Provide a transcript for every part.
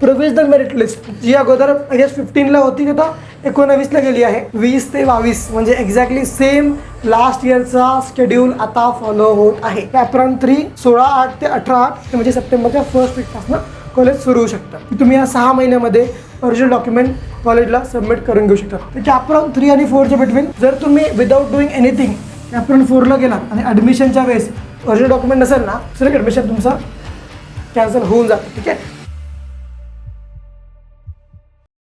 Provisional merit list जी अगोदर guess 15ला होती ती आता 19ला गेली आहे. 20 ते 22 म्हणजे एक्झॅक्टली सेम लास्ट इयरचा शेड्यूल आता फॉलो होत आहे. कॅप्रॉन 3 16/8 ते 18/8 म्हणजे सप्टेंबरच्या फर्स्ट वीकपासून कॉलेज सुरू होऊ शकतं. तुम्ही या 6 महिन्यामध्ये ओरिजिनल डॉक्युमेंट कॉलेजला सबमिट करून घेऊ शकता. तर कॅप्रॉन 3 आणि 4च्या बिटवीन जर तुम्ही विदाउट डुईंग एनिथिंग कॅप्रॉन 4ला गेलात आणि ॲडमिशनच्या वेळेस ओरिजिनल डॉक्युमेंट नसेल ना तर ॲडमिशन तुमचं कॅन्सल होऊन जातं. ठीक आहे.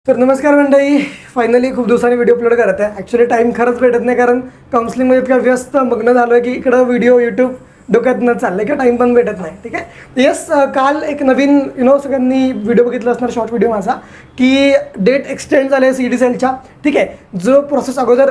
तर नमस्कार मंडळी, फायनली खूप दिवसांनी व्हिडिओ अपलोड करत आहे. ॲक्च्युली टाईम खरंच भेटत नाही कारण काउन्सिलिंगमध्ये इतका व्यस्त मग्न झालो आहे की इकडं व्हिडिओ यूट्यूब डोक्यात न चाललं किंवा टाईम पण भेटत नाही. ठीक आहे. येस, काल एक नवीन सगळ्यांनी व्हिडिओ बघितला असणार, शॉर्ट व्हिडिओ माझा, की डेट एक्सटेंड झाले आहे CET सेलच्या. ठीक आहे. जो प्रोसेस अगोदर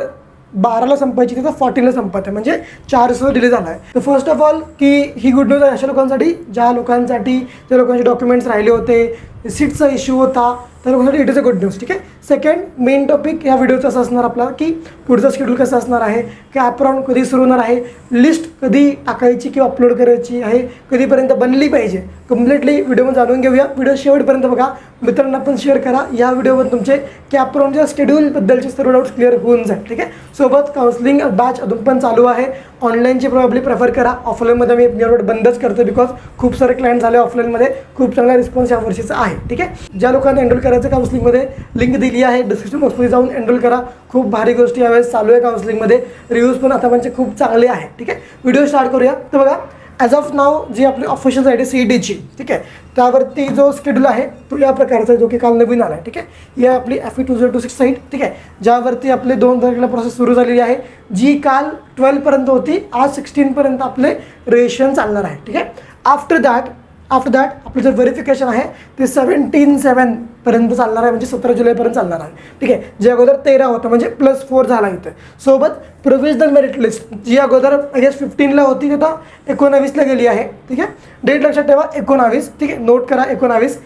12ला संपायची तिथं 14ला संपत आहे, म्हणजे 4 दिवस डिले झाला आहे. तर फर्स्ट ऑफ ऑल की ही गुड न्यूज आहे अशा लोकांसाठी ज्या लोकांचे डॉक्युमेंट्स राहिले होते, सीटचा इश्यू होता, त्या लोकांसाठी it is a good news. ठीक आहे. सेकंड मेन टॉपिक या व्हिडिओचं असं असणार आपला की पुढचं शेड्यूल कसं असणार आहे, कॅप्रॉन कधी सुरू होणार आहे, लिस्ट कधी टाकायची किंवा अपलोड करायची आहे, कधीपर्यंत बनली पाहिजे, कम्प्लिटली व्हिडिओमध्ये जाणून घेऊया. व्हिडिओ शेवटपर्यंत बघा, मित्रांना पण शेअर करा. या व्हिडिओवर तुमचे कॅप्रॉनच्या शेड्यूलबद्दलचे सर्व डाऊट्स क्लिअर होऊन जाईल. ठीक आहे. सोबत काउन्सिलिंग बॅच अजून पण चालू आहे. ऑनलाईनची प्रॉब्ली प्रेफर करा. ऑफलाईनमध्ये मी नियरबट बंदच करतो बिकॉज खूप सारे क्लायंट झाले ऑफलाईनमध्ये, खूप चांगला रिस्पॉन्स या वर्षीचा आहे. ठीक आहे. ज्या लोकांना एनरोल करायचं काउन्सिलिंगमध्ये लिंक दिली आहे डिस्क्रिप्शन बॉक्समध्ये जाऊन एनरोल करा. खूप भारी गोष्टी यावेळेस चालू आहे काउन्सिलिंगमध्ये. रिव्ह्यूज पण आता म्हणजे खूप चांगले आहे. ठीक आहे. व्हिडिओ स्टार्ट करूया. तर बघा, ॲज ऑफ नाव जी आपली ऑफिशियल साईट आहे CETची, ठीक आहे, त्यावरती जो शेड्यूल आहे तो या प्रकारचा आहे, जो की काल नवीन आला आहे. ठीक आहे. ही आपली FE 2026 साईट. ठीक आहे. ज्यावरती आपले 2 तारखेला प्रोसेस सुरू झालेली आहे, जी काल 12पर्यंत होती. आज 16पर्यंत आपले रेशन चालणार आहे. ठीक आहे. आफ्टर दॅट आपलं जे व्हेरिफिकेशन आहे ते 17/7 पर्यंत चालणार आहे, म्हणजे 17 जुलैपर्यंत चालणार आहे. ठीक आहे. जे अगोदर 13 होतं म्हणजे +4 झाला इथे. सोबत प्रोव्हिजनल मेरिट लिस्ट जी अगोदर गेस 15ला होती ती आता 19ला गेली आहे. ठीक आहे. डेट लक्षात ठेवा 19. ठीक आहे. नोट करा 19.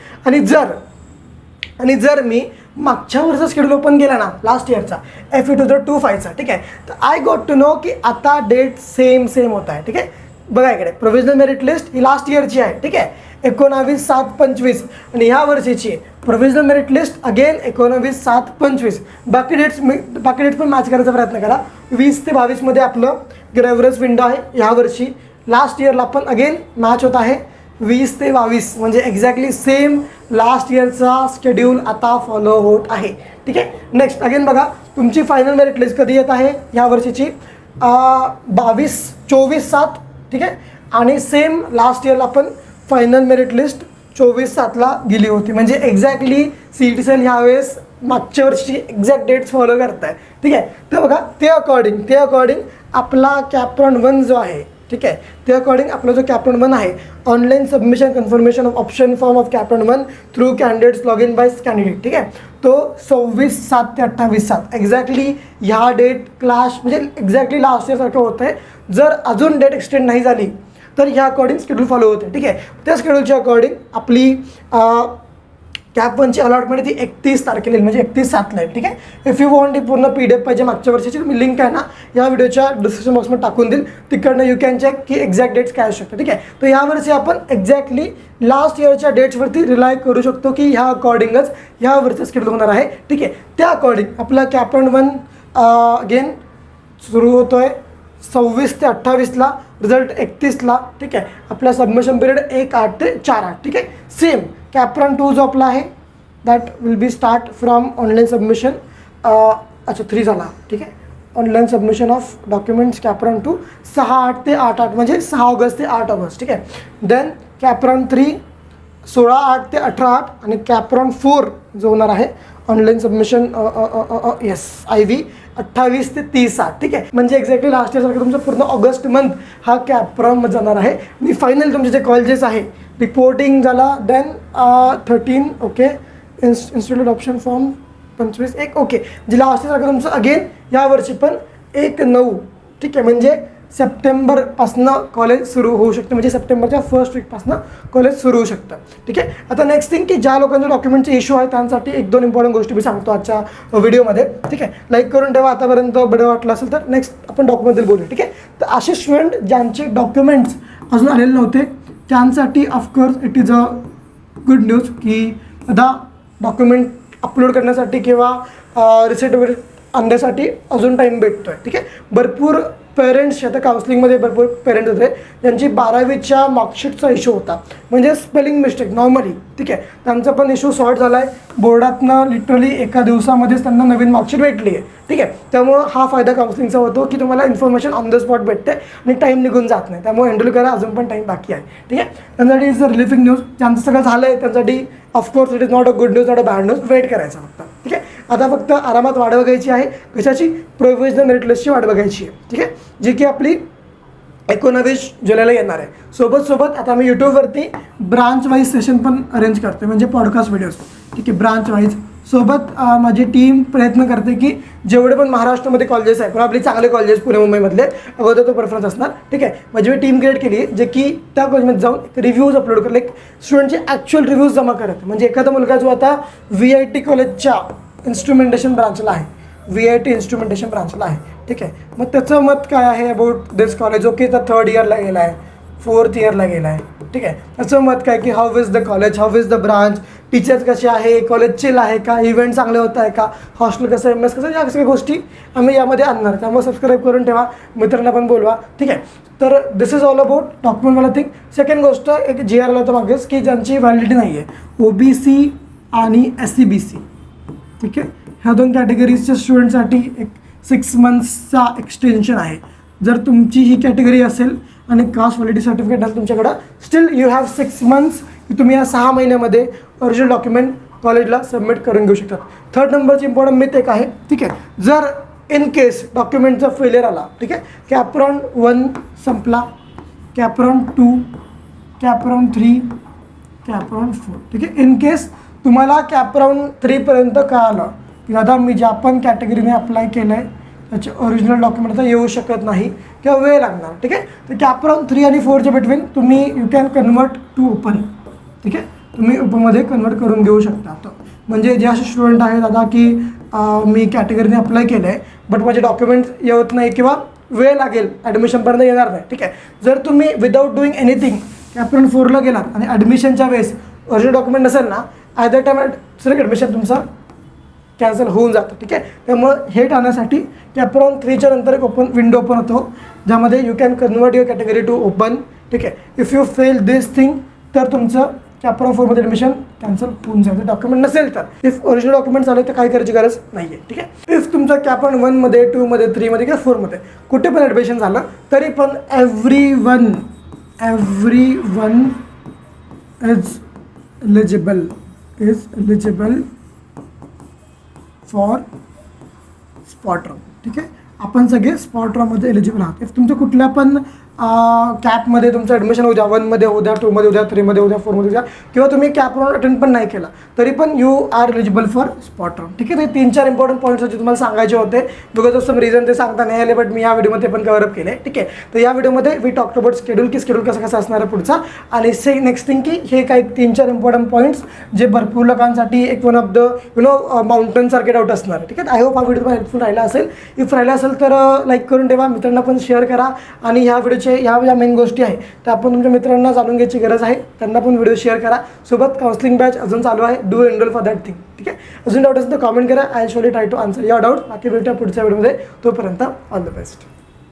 आणि जर मी मागच्या वर्षाचा शेड्यूल ओपन केला ना लास्ट इयरचा FE 2025चा, ठीक आहे, तर आय गॉट टू नो की आता डेट सेम होत आहे. ठीक आहे. बघा इकडे प्रोव्हिजनल मेरिट लिस्ट ही लास्ट इयरची आहे. ठीक आहे. 19/7/25 आणि ह्या वर्षीची प्रोव्हिजनल मेरिट लिस्ट अगेन 19/7/25. बाकी डेट्स पण मॅच करायचा प्रयत्न करा. 20 ते 22मध्ये आपलं ग्रेव्हरस विंडो आहे. ह्या वर्षी लास्ट इयरला पण अगेन मॅच होत आहे 20 ते 22 म्हणजे एक्झॅक्टली सेम लास्ट इयरचा शेड्यूल आता फॉलो होत आहे. ठीक आहे. नेक्स्ट अगेन बघा, तुमची फायनल मेरिट लिस्ट कधी येत आहे ह्या वर्षीची 24/7. ठीक आहे. आणि सेम लास्ट इयरला पण फायनल मेरिट लिस्ट 24/7ला गेली होती, म्हणजे एक्झॅक्टली CET सेल ह्यावेळेस मागच्या वर्षी एक्झॅक्ट डेट्स फॉलो करत आहे. ठीक आहे. तर बघा ते अकॉर्डिंग आपला कॅप्रॉन 1 जो आहे, ठीक आहे, ते अकॉर्डिंग आपला जो कॅप्रॉन 1 आहे, online submission confirmation of option form of CAP round 1 through candidates log in by candidate. ठीक आहे. तो 26/7 ते 28/7 एक्झॅक्टली ह्या डेट क्लास म्हणजे एक्झॅक्टली लास्ट इयरसारखं होतं आहे. जर अजून डेट एक्सटेंड नाही झाली तर ह्या अकॉर्डिंग शेड्यूल फॉलो होते. ठीक आहे. त्या शेड्यूलच्या अकॉर्डिंग आपली कॅप 1ची अलॉटमेंट ती 31 तारखेला म्हणजे 31/7ला आहे. ठीक आहे. इफ यू वॉन्ट ही पूर्ण PDF पाहिजे मागच्या वर्षीची, मी लिंक आहे ना या व्हिडिओच्या डिस्क्रिप्शन बॉक्समध्ये टाकून देईल, तिकडनं यू कॅन चेक की एक्झॅक्ट डेट्स काय असू शकतात. ठीक आहे. तर यावर्षी आपण एक्झॅक्टली लास्ट इयरच्या डेट्सवरती रिलाय करू शकतो की ह्या अकॉर्डिंगच ह्या वर्षीचं शेड्यूल होणार आहे. ठीक आहे. त्या अकॉर्डिंग आपला कॅप्रॉन 1 अगेन सुरू होतो आहे 26 ते 28ला, रिझल्ट 31ला. ठीक आहे. आपला सबमिशन पिरियड 1/8 ते 4/8. ठीक आहे. सेम कॅप्रॉन 2 जो आपला आहे that will be start from online submission 3 झाला. ठीक आहे. Online submission of documents CAP round 2 6/8 ते 8/8 म्हणजे 6 ऑगस्ट ते 8 ऑगस्ट. ठीक आहे. देन कॅप्रॉन 3 16/8 ते 18/8 आणि कॅप्रॉन 4 जो होणार आहे ऑनलाईन सबमिशन IV 28 ते 30/7. ठीक आहे. म्हणजे एक्झॅक्टली लास्ट इयरसारखं तुमचं पूर्ण ऑगस्ट मंथ हा कॅप्रॉनमध्ये जाणार आहे. आणि फायनल तुमचे जे कॉलेजेस आहे रिपोर्टिंग झाला, then 13 okay, institute option form 25 1 okay, जे लास्ट इयरसारखं तुमचं अगेन यावर्षी पण 1/9. ठीक आहे. म्हणजे सप्टेंबरपासनं कॉलेज सुरू होऊ शकतं, म्हणजे सप्टेंबरच्या फर्स्ट वीकपासनं कॉलेज सुरू होऊ शकतं. ठीक आहे. आता नेक्स्ट थिंग की ज्या लोकांचे डॉक्युमेंटचे इश्यू आहे त्यांसाठी 1-2 इम्पॉर्टंट गोष्टी मी सांगतो आजच्या व्हिडिओमध्ये. ठीक आहे. लाईक करून ठेवा आतापर्यंत व्हिडिओ वाटला असेल तर. नेक्स्ट आपण डॉक्युमेंटबद्दल बोलू. ठीक आहे. तर असे स्टुडंट ज्यांचे डॉक्युमेंट्स अजून आलेले नव्हते त्यांसाठी of course it is a good news की आता डॉक्युमेंट अपलोड करण्यासाठी किंवा रिसिट वगैरे आणण्यासाठी अजून टाईम भेटतो आहे. ठीक आहे, भरपूर पेरेंट्स आता काउन्सिलिंगमध्ये भरपूर पेरेंट्स होते ज्यांची 12वीच्या मार्कशीटचा इश्यू होता, म्हणजे स्पेलिंग मिस्टेक नॉर्मली. ठीक आहे, त्यांचा पण इश्यू सॉर्ट झाला आहे. बोर्डातनं लिटरली एका दिवसामध्येच त्यांना नवीन मार्कशीट भेटली आहे. ठीक आहे, त्यामुळं हा फायदा काउन्सिलिंगचा होतो की तुम्हाला इन्फॉर्मेशन ऑन द स्पॉट भेटते आणि टाईम निघून जात नाही. त्यामुळे हँडल करा, अजून पण टाईम बाकी आहे. ठीक आहे, त्यांच्यासाठी इज अ रिलिफिंग न्यूज. ज्यांचं सगळं झालं आहे त्यांच्यासाठी of course it is not a good news, not a bad news. Wait करायचं फक्त. ठीक आहे, आता फक्त आरामात वाट बघायची आहे. कशाची? प्रोव्हिजनल मेरिट लिस्टची वाट बघायची आहे. ठीक आहे, जी की आपली 19 जुलैला येणार आहे. सोबत आता मी यूट्यूबवरती ब्रांच वाईज सेशन पण अरेंज करते, म्हणजे पॉडकास्ट व्हिडिओज. ठीक आहे, ब्रांच वाईज. सोबत माझी टीम प्रयत्न करते की जेवढे पण महाराष्ट्रामध्ये कॉलेजेस आहेत, पण आपले चांगले कॉलेजेस पुणे मुंबईमधले, अगोदर तो प्रेफरन्स असणार. ठीक आहे, माझी मी टीम क्रिएट केली आहे जे की त्या कॉलेजमध्ये जाऊन रिव्ह्यूज अपलोड करले, स्टुडंटचे ॲक्च्युअल रिव्ह्यूज जमा करत. म्हणजे एखादा मुलगा जो आता VIT कॉलेजच्या इन्स्ट्रुमेंटेशन ब्रांचला आहे, VIT इन्स्ट्रुमेंटेशन ब्रांचला आहे. ठीक आहे, मग त्याचं मत काय आहे अबाउट दिस कॉलेज? ओके, तर 3rd इयरला गेला आहे, 4th इयरला गेला आहे. ठीक आहे, त्याचं मत काय की how is the college, how is the branch, teachers कसे आहे, कॉलेज चिल आहे का, इव्हेंट चांगले होत आहे का, हॉस्टेल कसं, MS कसं, या सगळ्या गोष्टी आम्ही यामध्ये आणणार. त्यामुळे सबस्क्राईब करून ठेवा, मित्रांना पण बोलवा. ठीक आहे, तर दिस इज ऑल अबाउट डॉक्युमेंटवाला थिंग. सेकंड गोष्ट, एक GR आला होता मागेच की ज्यांची व्हॅलिडिटी नाही आहे, OBC आणि SCBC. ठीक आहे, ह्या 2 कॅटेगरीजच्या स्टुडंटसाठी एक 6 मंथ्सचा एक्सटेन्शन आहे. जर तुमची ही कॅटेगरी असेल आणि कास्ट व्हॅलिडिटी सर्टिफिकेट असेल तुमच्याकडं, स्टील यू हॅव 6 मंथ्स की तुम्ही या 6 महिन्यामध्ये ओरिजिनल डॉक्युमेंट कॉलेजला सबमिट करून घेऊ शकतात. 3rd नंबरची इम्पॉर्टंट मिथ एक आहे. ठीक आहे, जर इन केस डॉक्युमेंटचा फेलियर आला, ठीक आहे, कॅपराउंड 1 संपला, कॅपराउंड 2, कॅपराउंड 3, कॅपराउंड 4. ठीक आहे, इन केस तुम्हाला कॅपराउंड 3पर्यंत कळालं की दादा मी ज्या पण कॅटेगरीने अप्लाय केलं आहे त्याचे ओरिजिनल डॉक्युमेंट आता येऊ शकत नाही किंवा वेळ लागणार. ठीक आहे, तर कॅपराउंड 3 आणि 4च्या बिटवीन तुम्ही you can convert to open. ठीक आहे, तुम्ही ओपनमध्ये कन्वर्ट करून घेऊ शकता. तर म्हणजे जे असे स्टुडंट आहेत दादा की मी कॅटेगरीने अप्लाय केलं आहे बट माझे डॉक्युमेंट्स येत नाही किंवा वेळ लागेल, ॲडमिशनपर्यंत येणार नाही. ठीक आहे, जर तुम्ही विदाऊट डुईंग एनिथिंग कॅपराउंड 4ला गेलात आणि ॲडमिशनच्या वेळेस ओरिजिनल डॉक्युमेंट नसेल ना, at the time sir admission तुमचं कॅन्सल होऊन जातं. ठीक आहे, त्यामुळं हे टाळण्यासाठी कॅपराउंड 3च्या नंतर एक विंडो ओपन होतो ज्यामध्ये you can convert your category to open. ठीक आहे, if you fail this thing तर तुमचं कॅपराउंड 4मध्ये ॲडमिशन कॅन्सल होऊन जातं, डॉक्युमेंट नसेल तर. इफ ओरिजिनल डॉक्युमेंट झाले तर काही करायची गरज नाही आहे. ठीक आहे, इफ तुमचं कॅपराउंड 1मध्ये 2मध्ये 3मध्ये किंवा 4मध्ये कुठे पण ॲडमिशन झालं तरी पण every one is eligible for spot drop. ठीक आहे, आपण सगळे स्पॉट ड्रॉपमध्ये एलिजिबल आहात. इफ तुमचं कुठल्या पण कॅपमध्ये तुमचं ॲडमिशन होऊ द्या, 1मध्ये होऊ द्या, 2मध्ये होऊ द्या, 3मध्ये होऊ द्या, 4मध्ये होऊ द्या, किंवा तुम्ही कॅप राऊंड अटेंड पण नाही केला तरी पण you are eligible for spot round. ठीक आहे, ते 3-4 इम्पॉर्टंट पॉईंट्स जे तुम्हाला सांगायचे होते, बिकॉज ऑफ सम रिझन ते सांगता नाही आले, बट मी या व्हिडिओमध्ये पण कव्हर अप केले. ठीक आहे, तर या व्हिडिओमध्ये वी टॉक अबाउट स्केड्यूल कसं असणार आहे पुढचा, आणि नेक्स्ट थिंग की हे काही 3-4 इम्पॉर्टंट पॉईंट्स जे भरपूर लोकांसाठी एक वन ऑफ द माउंटन सारखे डाऊट असणार आहे. ठीक आहे, आय होप हा व्हिडिओ तुम्हाला हेल्पफुल राहिला असेल. इफ राहिला असेल तर लाईक करून ठेवा, मित्रांना पण शेअर करा, आणि ह्या व्हिडिओचे ज्या मेन गोष्टी आहे त्या आपण तुमच्या मित्रांना जाणून घ्यायची गरज आहे, त्यांना पण व्हिडिओ शेअर करा. सोबत काउन्सिलिंग बॅच अजून चालू आहे, do enroll for that thing. ठीक आहे, अजून डाऊट असेल तर कॉमेंट करा, I surely try to answer your doubt. बाकी भेटूया पुढच्या व्हिडिओमध्ये, तोपर्यंत ऑल द बेस्ट.